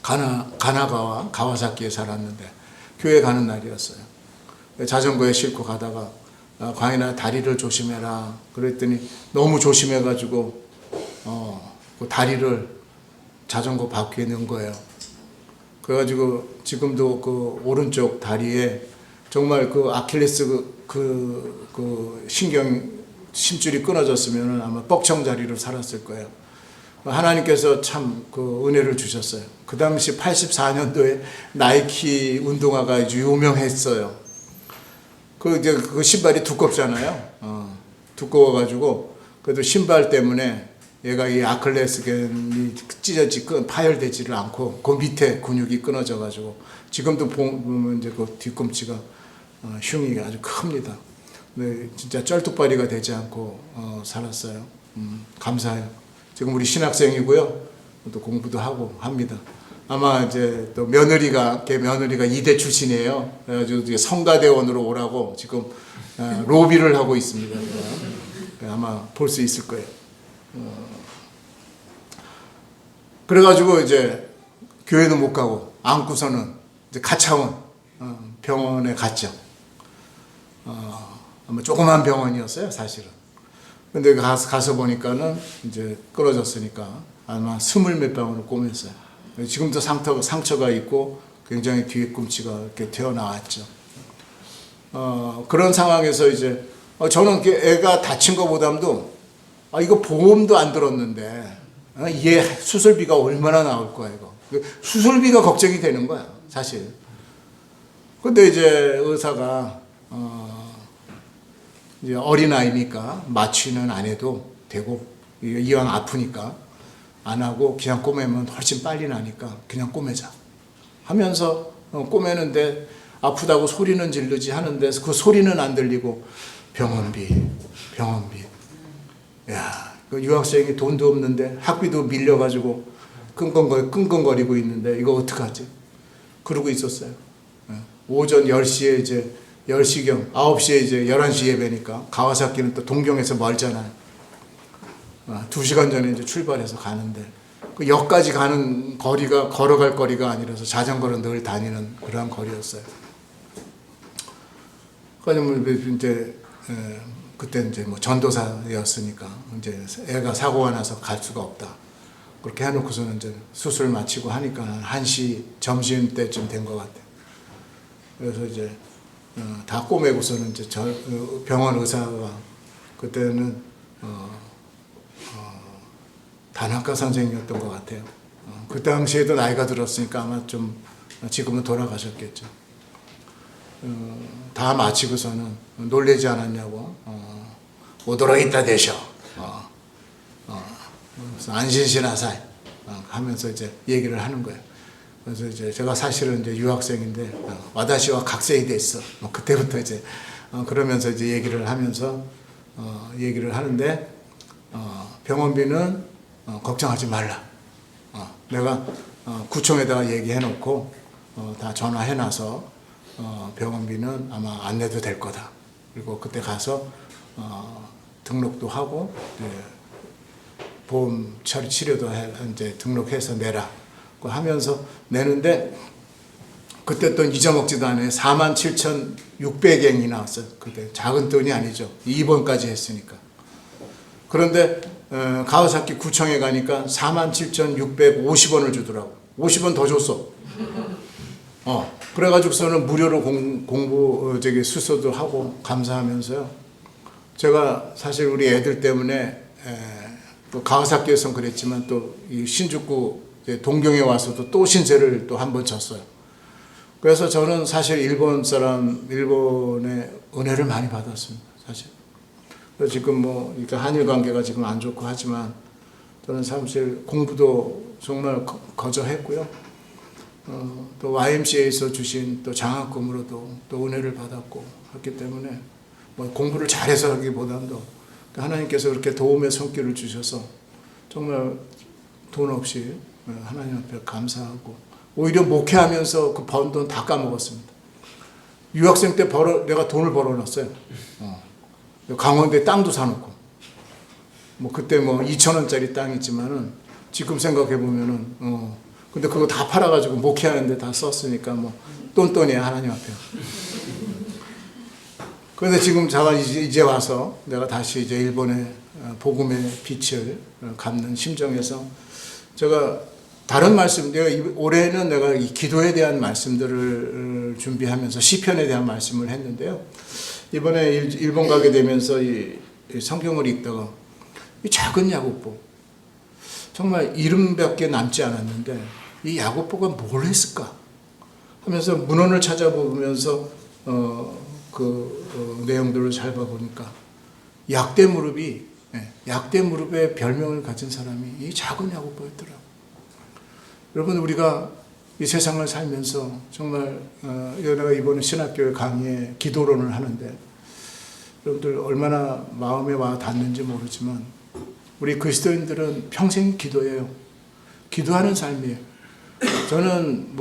가나가와 가와사키에 살았는데 교회 가는 날이었어요. 자전거에 싣고 가다가 광현아 다리를 조심해라 그랬더니 너무 조심해가지고 그 다리를 자전거 바퀴에 넣은 거예요. 그래가지고 지금도 그 오른쪽 다리에 정말 그 아킬레스 그 심줄이 끊어졌으면 아마 뻑청자리로 살았을 거예요. 하나님께서 참 그 은혜를 주셨어요. 그 당시 84년도에 나이키 운동화가 아주 유명했어요. 그 신발이 두껍잖아요. 두꺼워가지고 그래도 신발 때문에 얘가 이 아킬레스腱이 파열되지를 않고 그 밑에 근육이 끊어져가지고 지금도 보면 이제 그 뒤꿈치가 흉이 아주 큽니다. 네, 진짜 쩔뚝발이가 되지 않고 살았어요. 감사해요. 지금 우리 신학생이고요. 또 공부도 하고 합니다. 아마 이제 또 걔 며느리가 이대 출신이에요. 그래가지고 성가대원으로 오라고 지금 로비를 하고 있습니다. 아마 볼 수 있을 거예요. 그래가지고 이제 교회도 못 가고 안고서는 이제 가차원 병원에 갔죠. 아마 조그만 병원이었어요, 사실은. 근데 가서 보니까는 이제 끊어졌으니까 아마 20몇 방울을 꼬맸어요. 지금도 상처가 있고 굉장히 뒤꿈치가 이렇게 튀어나왔죠. 그런 상황에서 이제 저는 애가 다친 것보다도 이거 보험도 안 들었는데 얘 수술비가 얼마나 나올 거야 이거. 수술비가 걱정이 되는 거야 사실. 근데 이제 의사가 이제 어린아이니까 마취는 안 해도 되고 이왕 아프니까 안 하고 그냥 꼬매면 훨씬 빨리 나니까 그냥 꼬매자 하면서 꼬매는데 아프다고 소리는 지르지 하는데 그 소리는 안 들리고 병원비. 야, 그 유학생이 돈도 없는데 학비도 밀려가지고 끙끙거리고 있는데 이거 어떡하지? 그러고 있었어요. 오전 10시에 이제 10시경 9시에 이제 11시 예배니까 가와사키는 또 동경에서 멀잖아요. 2시간 전에 이제 출발해서 가는데 그 역까지 가는 거리가 걸어갈 거리가 아니라서 자전거로 늘 다니는 그러한 거리였어요. 그래서 이제 그때 이제 뭐 전도사였으니까 이제 애가 사고가 나서 갈 수가 없다. 그렇게 해놓고서는 이제 수술 마치고 하니까 1시 점심 때쯤 된 것 같아요. 그래서 이제 다 꼬매고서는 이제 병원 의사가 그때는 단학과 선생님이었던 것 같아요. 그 당시에도 나이가 들었으니까 아마 좀 지금은 돌아가셨겠죠. 다 마치고서는 놀라지 않았냐고 오도록 있다 되셔. 안신신하사이 하면서 이제 얘기를 하는 거예요. 그래서 이제 제가 사실은 이제 유학생인데 와다시와 각세이 됐어. 그때부터 이제 그러면서 이제 얘기를 하면서 얘기를 하는데 병원비는 걱정하지 말라. 내가 구청에다가 얘기해놓고 다 전화해놔서 병원비는 아마 안 내도 될 거다. 그리고 그때 가서 등록도 하고 보험 처리 치료도 이제 등록해서 내라. 하면서 내는데 그때 또 잊어먹지도 않아요. 47,600엔이 나왔어요. 그때 작은 돈이 아니죠. 2번까지 했으니까. 그런데 가와사키 구청에 가니까 47,650원을 주더라고. 50원 더 줬어. 그래가지고서는 무료로 공부 수소도 하고 감사하면서요. 제가 사실 우리 애들 때문에 또 가와사키에선 그랬지만 또 이 신주쿠 동경에 와서도 또 신세를 또 한 번 졌어요. 그래서 저는 사실 일본의 은혜를 많이 받았습니다. 사실. 그래서 지금 뭐 한일 관계가 지금 안 좋고 하지만 저는 사실 공부도 정말 거저했고요. 또 YMCA에서 주신 또 장학금으로도 또 은혜를 받았고 했기 때문에 뭐 공부를 잘해서 하기보다도 하나님께서 그렇게 도움의 손길을 주셔서 정말 돈 없이 하나님 앞에 감사하고 오히려 목회하면서 그 번 돈 다 까먹었습니다. 유학생 때 내가 돈을 벌어놨어요. 강원도에 땅도 사놓고 뭐 그때 뭐 2,000원짜리 땅 있지만은 지금 생각해 보면은 근데 그거 다 팔아가지고 목회하는데 다 썼으니까 뭐 똔똔이야 하나님 앞에. 그런데 지금 제가 이제 와서 내가 다시 이제 일본의 복음의 빛을 갚는 심정에서 제가 다른 말씀, 올해는 내가 이 기도에 대한 말씀들을 준비하면서 시편에 대한 말씀을 했는데요. 이번에 일본 가게 되면서 이 성경을 읽다가 이 작은 야고보, 정말 이름밖에 남지 않았는데 이 야고보가 뭘 했을까 하면서 문헌을 찾아보면서 내용들을 잘 봐보니까 약대 무릎에 별명을 가진 사람이 이 작은 야고보였더라고요. 여러분, 우리가 이 세상을 살면서 정말 내가 이번에 신학교에 강의에 기도론을 하는데 여러분들 얼마나 마음에 와 닿는지 모르지만 우리 그리스도인들은 평생 기도예요. 기도하는 삶이에요. 저는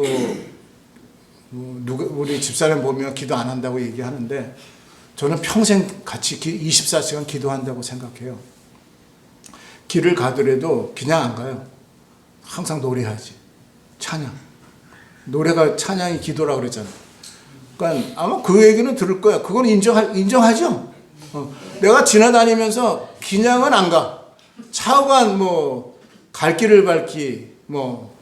우리 집사람 보면 기도 안 한다고 얘기하는데 저는 평생 같이 24시간 기도한다고 생각해요. 길을 가더라도 그냥 안 가요. 항상 노래하지. 찬양. 노래가 찬양이 기도라고 그랬잖아요. 그러니까 아마 그 얘기는 들을 거야. 그건 인정하죠. 내가 지나다니면서 그냥은 안 가. 차후간 갈 길을 밝히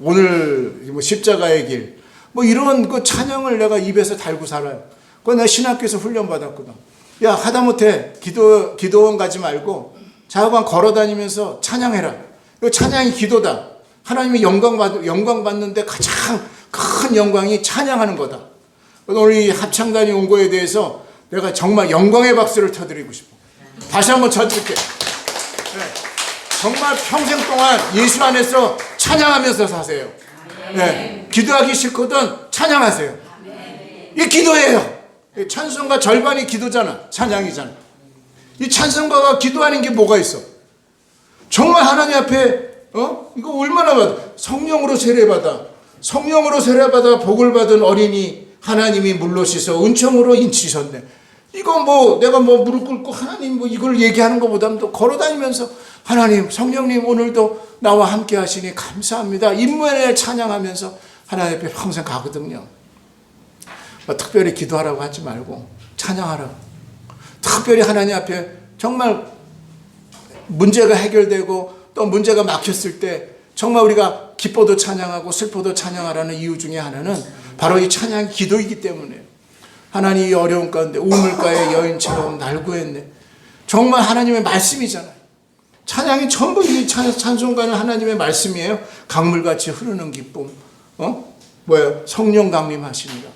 오늘 십자가의 길 뭐 이런 그 찬양을 내가 입에서 달고 살아요. 그거 내가 신학교에서 훈련받았거든. 야, 하다못해 기도원 가지 말고 자유관 걸어 다니면서 찬양해라. 이 찬양이 기도다. 하나님이 영광 받는데 가장 큰 영광이 찬양하는 거다. 오늘 이 합창단이 온 거에 대해서 내가 정말 영광의 박수를 쳐드리고 싶어. 다시 한번 쳐줄게. 네. 정말 평생 동안 예수 안에서 찬양하면서 사세요. 네. 기도하기 싫거든 찬양하세요. 이 기도예요. 찬송가 절반이 기도잖아. 찬양이잖아. 이 찬송가가 기도하는 게 뭐가 있어? 정말 하나님 앞에 이거 얼마나 받아? 성령으로 세례받아 복을 받은 어린이 하나님이 물로 씻어 은총으로 인치셨네. 이거 뭐 내가 뭐 무릎 꿇고 하나님 뭐 이걸 얘기하는 것보다는 또 걸어다니면서 하나님 성령님 오늘도 나와 함께 하시니 감사합니다. 인문에 찬양하면서 하나님 앞에 평생 가거든요. 뭐 특별히 기도하라고 하지 말고 찬양하라고. 특별히 하나님 앞에 정말 문제가 해결되고 또 문제가 막혔을 때 정말 우리가 기뻐도 찬양하고 슬퍼도 찬양하라는 이유 중에 하나는 바로 이 찬양이 기도이기 때문에 하나님이 어려운 가운데 우물가의 여인처럼 날 구했네. 정말 하나님의 말씀이잖아요. 찬양이 전부 이 찬송가는 하나님의 말씀이에요. 강물같이 흐르는 기쁨. 성령 강림하십니다.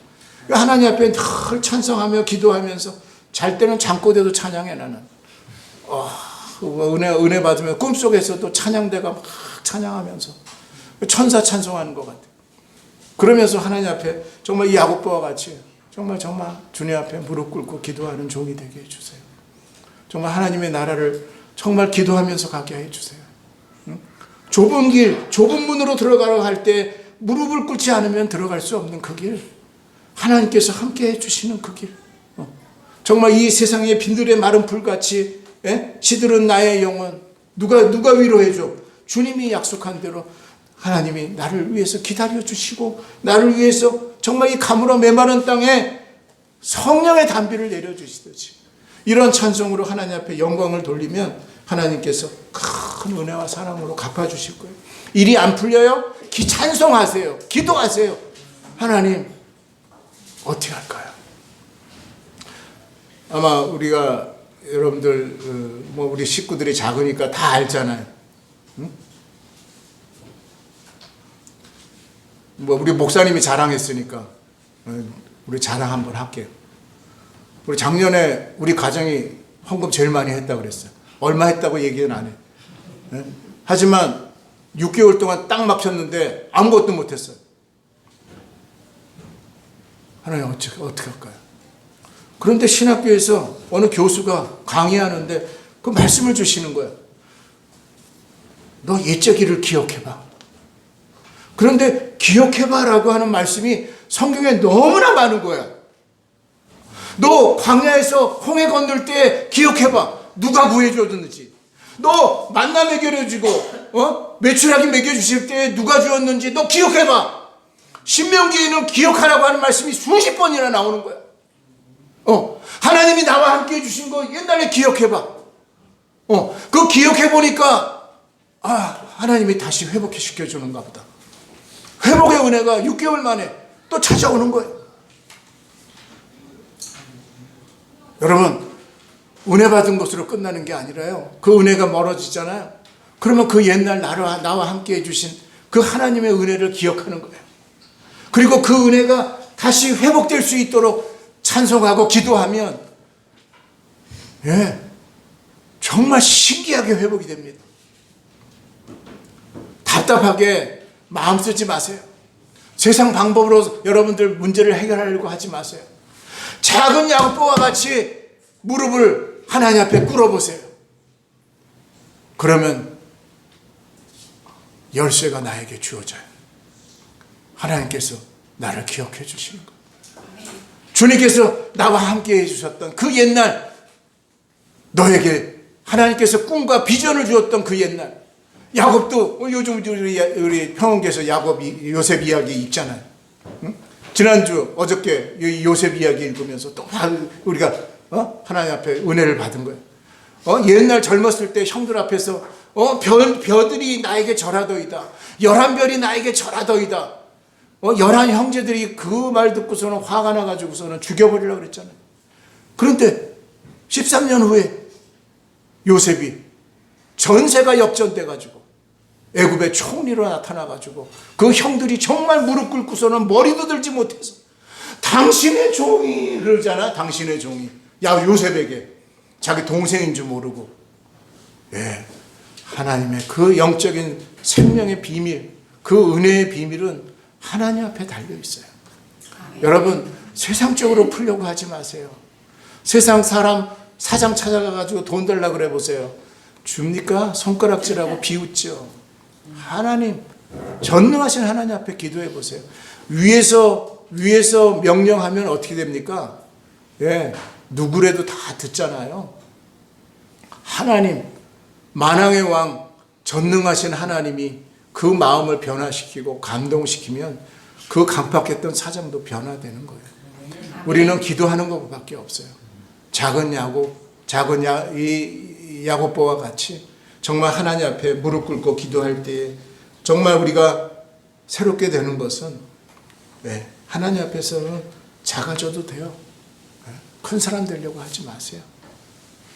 하나님 앞에 늘 찬송하며 기도하면서 잘 때는 잠꼬대도 찬양해 나는. 은혜 받으면 꿈속에서도 찬양대가 막 찬양하면서 천사 찬송하는 것 같아. 그러면서 하나님 앞에 정말 이 야곱보와 같이 정말 주님 앞에 무릎 꿇고 기도하는 종이 되게 해주세요. 정말 하나님의 나라를 정말 기도하면서 가게 해주세요. 좁은 길, 좁은 문으로 들어가라고 할 때 무릎을 꿇지 않으면 들어갈 수 없는 그 길, 하나님께서 함께 해주시는 그 길, 정말 이 세상의 빈들의 마른 풀같이 시들은 나의 영혼 누가 위로해줘? 주님이 약속한 대로 하나님이 나를 위해서 기다려주시고 나를 위해서 정말 이 가물어 메마른 땅에 성령의 담비를 내려주시듯이 이런 찬송으로 하나님 앞에 영광을 돌리면 하나님께서 큰 은혜와 사랑으로 갚아주실 거예요. 일이 안 풀려요? 찬송하세요. 기도하세요. 하나님 어떻게 할까요? 아마 우리가 여러분들 우리 식구들이 작으니까 다 알잖아요. 응? 우리 목사님이 자랑했으니까 우리 자랑 한번 할게요. 우리 작년에 우리 가정이 헌금 제일 많이 했다고 그랬어요. 얼마 했다고 얘기는 안 해. 네? 하지만 6개월 동안 딱 막혔는데 아무것도 못했어요. 하나님 어떻게 할까요? 그런데 신학교에서 어느 교수가 강의하는데 그 말씀을 주시는 거예요. 너 옛적 일을 기억해봐. 그런데 기억해봐라고 하는 말씀이 성경에 너무나 많은 거야. 너 광야에서 홍해 건널 때 기억해봐. 누가 구해줬는지. 너 만나 먹여주고 메추라기 먹여주실 때 누가 주었는지 너 기억해봐. 신명기에는 기억하라고 하는 말씀이 수십 번이나 나오는 거야. 하나님이 나와 함께 해주신 거 옛날에 기억해봐. 그 기억해보니까 하나님이 다시 회복시켜주는가 보다. 회복의 은혜가 6개월 만에 또 찾아오는 거예요. 여러분, 은혜 받은 것으로 끝나는 게 아니라요. 그 은혜가 멀어지잖아요. 그러면 그 옛날 나와 함께 해주신 그 하나님의 은혜를 기억하는 거예요. 그리고 그 은혜가 다시 회복될 수 있도록 찬송하고 기도하면 정말 신기하게 회복이 됩니다. 답답하게 마음 쓰지 마세요. 세상 방법으로 여러분들 문제를 해결하려고 하지 마세요. 작은 야곱보와 같이 무릎을 하나님 앞에 꿇어보세요. 그러면 열쇠가 나에게 주어져요. 하나님께서 나를 기억해 주시는 거예요. 주님께서 나와 함께 해주셨던 그 옛날, 너에게 하나님께서 꿈과 비전을 주었던 그 옛날, 야곱도 요즘 우리 평원교에서 요셉 이야기 읽잖아요. 응? 지난주 어저께 요셉 이야기 읽으면서 또 우리가 하나님 앞에 은혜를 받은 거예요. 옛날 젊었을 때 형들 앞에서 별들이 나에게 절하더이다. 11별이 나에게 절하더이다. 열한 형제들이 그 말 듣고서는 화가 나가지고서는 죽여버리려고 그랬잖아요. 그런데 13년 후에 요셉이 전세가 역전돼가지고 애굽의 총리로 나타나가지고 그 형들이 정말 무릎 꿇고서는 머리도 들지 못해서 당신의 종이 그러잖아. 당신의 종이 요셉에게 자기 동생인 줄 모르고, 예, 하나님의 그 영적인 생명의 비밀, 그 은혜의 비밀은 하나님 앞에 달려 있어요. 여러분, 세상적으로 풀려고 하지 마세요. 세상 사람 사장 찾아가가지고 돈 달라고 그래 보세요. 줍니까? 손가락질하고 비웃죠. 하나님, 전능하신 하나님 앞에 기도해 보세요. 위에서 명령하면 어떻게 됩니까? 예, 누구래도 다 듣잖아요. 하나님, 만왕의 왕, 전능하신 하나님이 그 마음을 변화시키고 감동시키면 그 강팍했던 사정도 변화되는 거예요. 우리는 기도하는 것밖에 없어요. 작은 야곱보와 같이 정말 하나님 앞에 무릎 꿇고 기도할 때에 정말 우리가 새롭게 되는 것은, 네, 하나님 앞에서는 작아져도 돼요. 큰 사람 되려고 하지 마세요.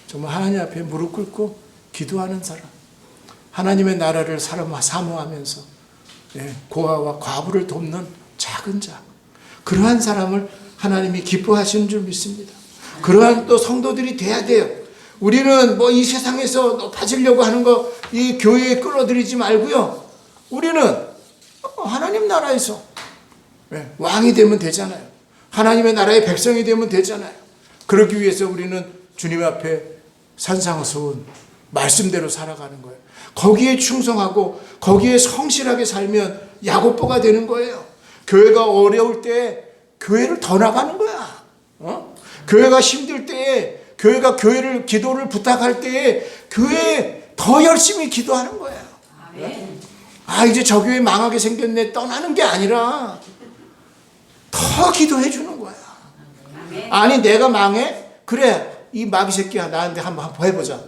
정말 하나님 앞에 무릎 꿇고 기도하는 사람, 하나님의 나라를 사모하면서, 네, 고아와 과부를 돕는 작은 자, 그러한 사람을 하나님이 기뻐하시는 줄 믿습니다. 그러한 또 성도들이 돼야 돼요. 우리는 이 세상에서 높아지려고 하는 거 이 교회에 끌어들이지 말고요. 우리는 하나님 나라에서, 네, 왕이 되면 되잖아요. 하나님의 나라의 백성이 되면 되잖아요. 그러기 위해서 우리는 주님 앞에 산상수훈 말씀대로 살아가는 거예요. 거기에 충성하고 거기에 성실하게 살면 야곱보가 되는 거예요. 교회가 어려울 때 교회를 더 나가는 거야. 교회가 힘들 때에, 교회가 기도를 부탁할 때에 교회에 더 열심히 기도하는 거예요. 이제 저 교회 망하게 생겼네 떠나는 게 아니라 더 기도해 주는 거야. 아니 내가 망해? 그래, 이 마귀 새끼야 나한테 한번 해보자.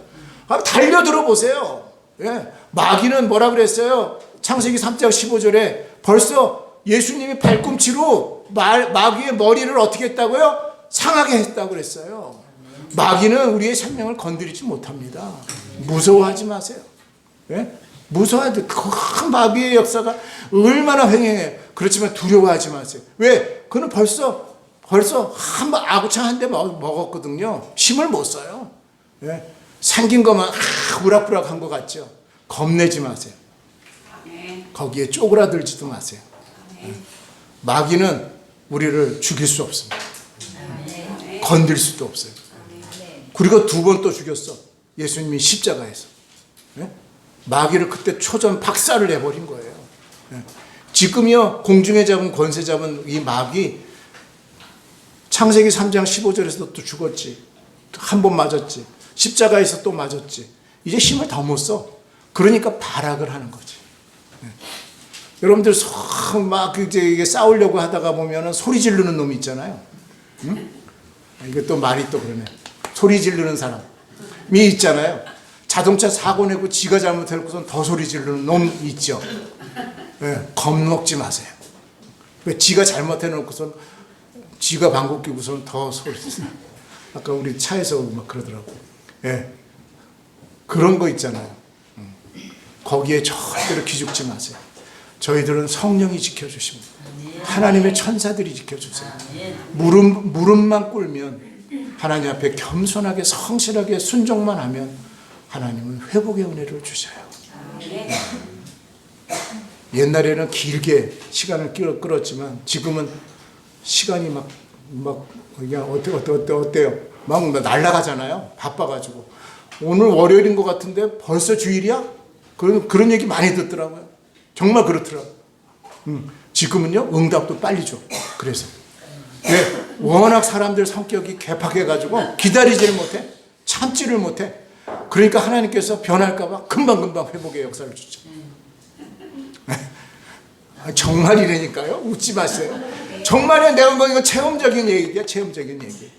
달려들어 보세요. 예. 마귀는 뭐라 그랬어요? 창세기 3장 15절에 벌써 예수님이 발꿈치로 마귀의 머리를 어떻게 했다고요? 상하게 했다고 그랬어요. 마귀는 우리의 생명을 건드리지 못합니다. 무서워하지 마세요. 예? 무서워하지. 큰 마귀의 역사가 얼마나 횡행해요. 그렇지만 두려워하지 마세요. 왜? 그는 벌써 한번 아구창 한 대 먹었거든요. 힘을 못 써요. 예? 생긴 것만 우락부락한 것 같죠. 겁내지 마세요. 거기에 쪼그라들지도 마세요. 마귀는 우리를 죽일 수 없습니다. 건들 수도 없어요. 그리고 2번 또 죽였어. 예수님이 십자가에서. 네? 마귀를 그때 초전 박살을 내버린 거예요. 네. 지금요, 공중에 잡은 권세 잡은 이 마귀, 창세기 3장 15절에서 또 죽었지. 한 번 맞았지. 십자가에서 또 맞았지. 이제 힘을 더 못 써. 그러니까 발악을 하는 거지. 네. 여러분들 막 이게 싸우려고 하다가 보면은 소리 지르는 놈이 있잖아요. 응? 이게 또 말이 또 그러네. 소리 지르는 사람이 있잖아요. 자동차 사고 내고 지가 잘못해놓고선 더 소리 지르는 놈 있죠. 네, 겁먹지 마세요. 왜 지가 잘못해놓고선 지가 방귀 뀌고선 더 소리 지르는. 아까 우리 차에서 막 그러더라고. 네, 그런 거 있잖아요. 거기에 절대로 기죽지 마세요. 저희들은 성령이 지켜주십니다. 하나님의 천사들이 지켜주세요. 무릎만 꿇으면, 하나님 앞에 겸손하게 성실하게 순종만 하면 하나님은 회복의 은혜를 주셔요. 옛날에는 길게 시간을 끌었지만 지금은 시간이 막 그냥 어때요? 막 날아가잖아요. 바빠가지고. 오늘 월요일인 것 같은데 벌써 주일이야? 그런 얘기 많이 듣더라고요. 정말 그렇더라고요. 지금은요, 응답도 빨리 줘. 그래서. 왜? 워낙 사람들 성격이 개팍해가지고 기다리지를 못해. 참지를 못해. 그러니까 하나님께서 변할까봐 금방금방 회복의 역사를 주죠. 정말이라니까요. 웃지 마세요. 정말이야. 내가 이거 체험적인 얘기야. 체험적인 얘기.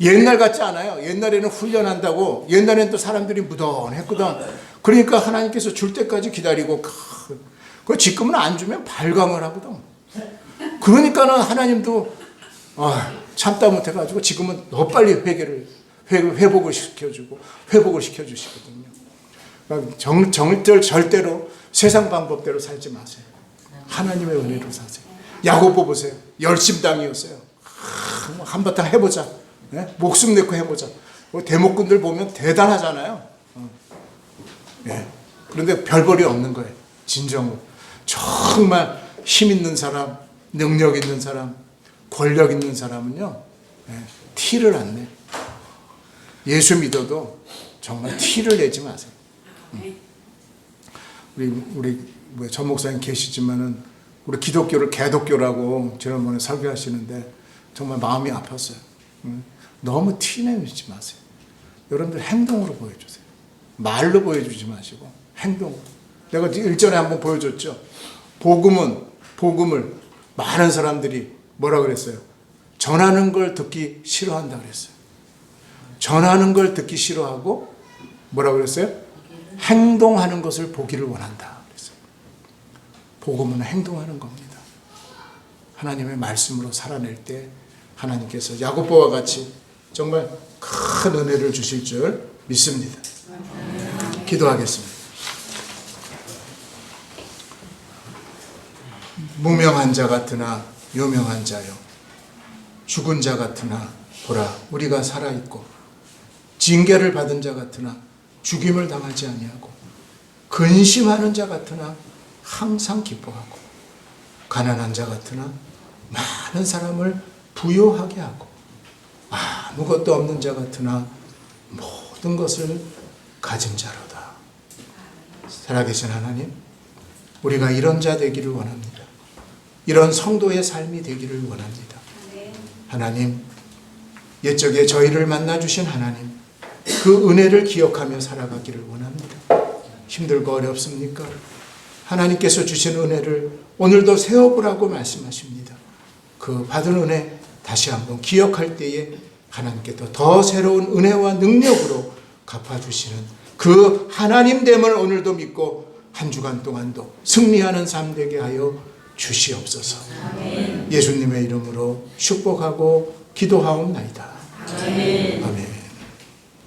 옛날 같지 않아요. 옛날에는 훈련한다고, 옛날에는 또 사람들이 무던했거든. 그러니까 하나님께서 줄 때까지 기다리고, 지금은 안 주면 발광을 하거든. 그러니까는 하나님도 참다 못해가지고 지금은 더 빨리 회복을 시켜주시거든요. 그러니까 절대로 세상 방법대로 살지 마세요. 하나님의 은혜로 사세요. 야고보 보세요. 열심당이었어요. 한바탕 해보자. 네? 목숨 내고 해보자. 대목꾼들 보면 대단하잖아요. 네. 그런데 별볼이 없는 거예요. 진정으로. 정말 힘 있는 사람, 능력 있는 사람, 권력 있는 사람은요, 티를 안 내. 예수 믿어도 정말 티를 내지 마세요. 우리 전 목사님 계시지만은 우리 기독교를 개독교라고 지난번에 설교하시는데 정말 마음이 아팠어요. 너무 티 내지 마세요. 여러분들 행동으로 보여주세요. 말로 보여주지 마시고 행동으로. 내가 일전에 한번 보여줬죠. 복음을 많은 사람들이 뭐라 그랬어요? 전하는 걸 듣기 싫어한다 그랬어요. 전하는 걸 듣기 싫어하고 뭐라 그랬어요? 행동하는 것을 보기를 원한다 그랬어요. 복음은 행동하는 겁니다. 하나님의 말씀으로 살아낼 때 하나님께서 야고보와 같이 정말 큰 은혜를 주실 줄 믿습니다. 기도하겠습니다. 무명한 자 같으나 유명한 자요, 죽은 자 같으나 보라 우리가 살아있고, 징계를 받은 자 같으나 죽임을 당하지 아니하고, 근심하는 자 같으나 항상 기뻐하고, 가난한 자 같으나 많은 사람을 부요하게 하고, 아무것도 없는 자 같으나 모든 것을 가진 자로다. 살아계신 하나님, 우리가 이런 자 되기를 원합니다. 이런 성도의 삶이 되기를 원합니다. 하나님, 옛적에 저희를 만나주신 하나님, 그 은혜를 기억하며 살아가기를 원합니다. 힘들고 어렵습니까? 하나님께서 주신 은혜를 오늘도 세워보라고 말씀하십니다. 그 받은 은혜 다시 한번 기억할 때에 하나님께서 더 새로운 은혜와 능력으로 갚아주시는 그 하나님됨을 오늘도 믿고 한 주간 동안도 승리하는 삶 되게 하여 주시옵소서. 아멘. 예수님의 이름으로 축복하고 기도하옵나이다. 아멘. 아멘.